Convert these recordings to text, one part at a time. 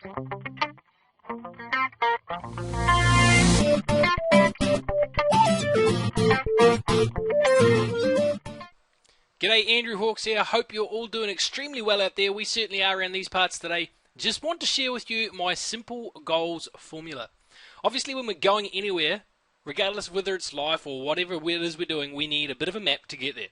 G'day, Andrew Hawks here. Hope you're all doing extremely well out there. We certainly are around these parts today. Just want to share with you my simple goals formula. Obviously, when we're going anywhere, regardless of whether it's life or whatever it is we're doing, we need a bit of a map to get there.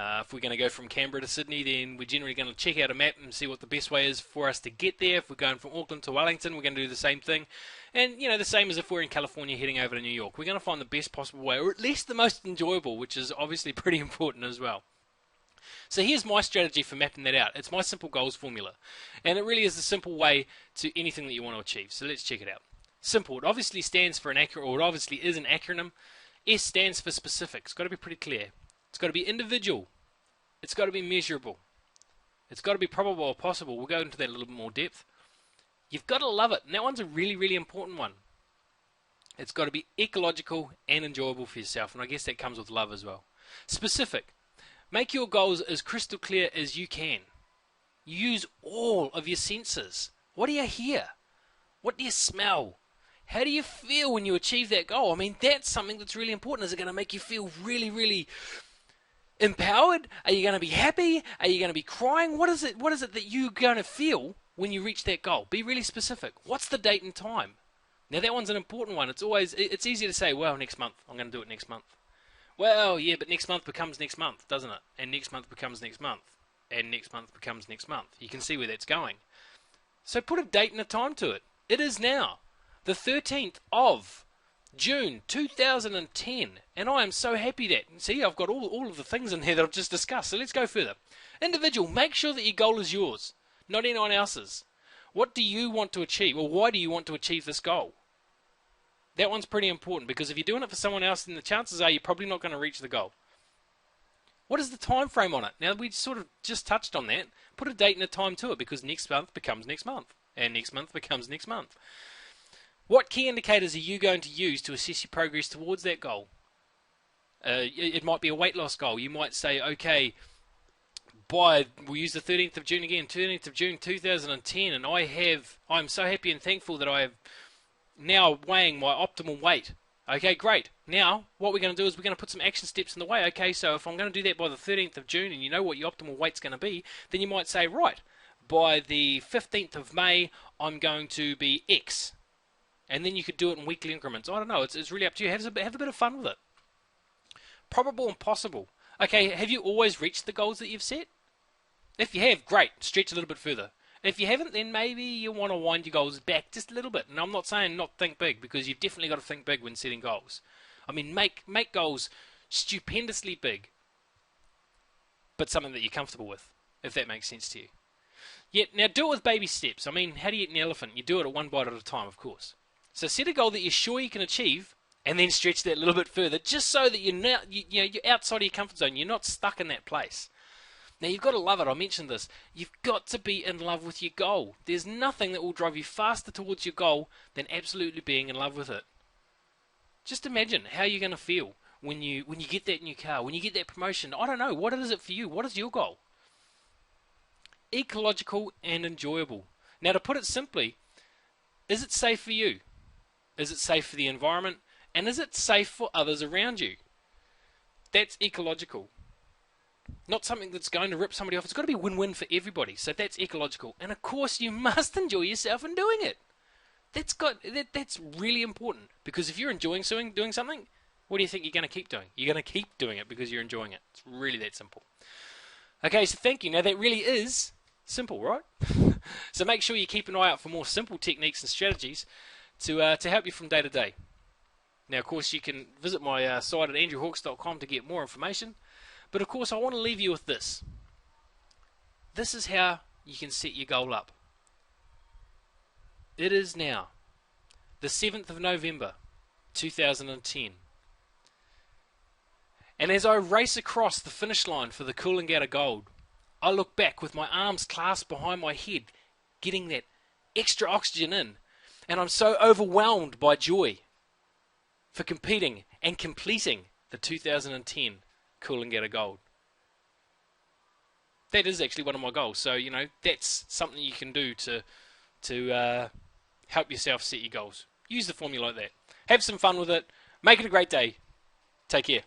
If we're going to go from Canberra to Sydney, then we're generally going to check out a map and see what the best way is for us to get there. If we're going from Auckland to Wellington, we're going to do the same thing. And, you know, the same as if we're in California heading over to New York. We're going to find the best possible way, or at least the most enjoyable, which is obviously pretty important as well. So here's my strategy for mapping that out. It's my simple goals formula. And it really is the simple way to anything that you want to achieve. So let's check it out. Simple. It obviously stands for an acronym, or it obviously is an acronym. S stands for specific. It's got to be pretty clear. It's got to be individual. It's got to be measurable. It's got to be probable or possible. We'll go into that in a little bit more depth. You've got to love it. And that one's a really, really important one. It's got to be ecological and enjoyable for yourself. And I guess that comes with love as well. Specific. Make your goals as crystal clear as you can. Use all of your senses. What do you hear? What do you smell? How do you feel when you achieve that goal? I mean, that's something that's really important. Is it going to make you feel really, really empowered? Are you going to be happy? Are you going to be crying? What is it that you're going to feel when you reach that goal? Be really specific. What's the date and time? Now, that one's an important one. It's easy to say, well, next month. I'm going to do it next month. Well, yeah, but next month becomes next month, doesn't it? And next month becomes next month. And next month becomes next month. You can see where that's going. So put a date and a time to it. It is now, the 13th of June 2010. And I am so happy that, see, I've got all of the things in here that I've just discussed. So let's go further. Individual, make sure that your goal is yours, not anyone else's. What do you want to achieve? Or why do you want to achieve this goal? That one's pretty important, because if you're doing it for someone else, then the chances are you're probably not going to reach the goal. What is the time frame on it? Now, we sort of just touched on that. Put a date and a time to it, because next month becomes next month, and next month becomes next month. What key indicators are you going to use to assess your progress towards that goal? It might be a weight loss goal. You might say, okay, we'll use the 13th of June again, 13th of June 2010, and I'm so happy and thankful that I have now weighing my optimal weight. Okay, great. Now, what we're going to do is we're going to put some action steps in the way. Okay, so if I'm going to do that by the 13th of June, and you know what your optimal weight's going to be, then you might say, right, by the 15th of May, I'm going to be X. And then you could do it in weekly increments. I don't know. It's really up to you. Have a bit of fun with it. Probable and possible. Okay, have you always reached the goals that you've set? If you have, great. Stretch a little bit further. If you haven't, then maybe you want to wind your goals back just a little bit. And I'm not saying not think big, because you've definitely got to think big when setting goals. I mean, make goals stupendously big, but something that you're comfortable with, if that makes sense to you. Yet, now do it with baby steps. I mean, how do you eat an elephant? You do it at one bite at a time, of course. So set a goal that you're sure you can achieve, and then stretch that a little bit further, just so that you're outside of your comfort zone. You're not stuck in that place. Now, you've got to love it. I mentioned this. You've got to be in love with your goal. There's nothing that will drive you faster towards your goal than absolutely being in love with it. Just imagine how you're going to feel when you get that new car, when you get that promotion. I don't know. What is it for you? What is your goal? Ecological and enjoyable. Now, to put it simply, is it safe for you? Is it safe for the environment? And is it safe for others around you? That's ecological. Not something that's going to rip somebody off. It's got to be win-win for everybody. So that's ecological. And of course, you must enjoy yourself in doing it. That's really important. Because if you're enjoying doing something, what do you think you're going to keep doing? You're going to keep doing it because you're enjoying it. It's really that simple. Okay, so thank you. Now that really is simple, right? So make sure you keep an eye out for more simple techniques and strategies to help you from day to day. Now, of course, you can visit my site at andrewhawks.com to get more information. But of course, I want to leave you with this. This is how you can set your goal up. It is now the 7th of November 2010. And as I race across the finish line for the Coolangatta Gold, I look back with my arms clasped behind my head, getting that extra oxygen in. And I'm so overwhelmed by joy for competing and completing the 2010 Coolangatta Gold. That is actually one of my goals. So, that's something you can do to to help yourself set your goals. Use the formula like that. Have some fun with it. Make it a great day. Take care.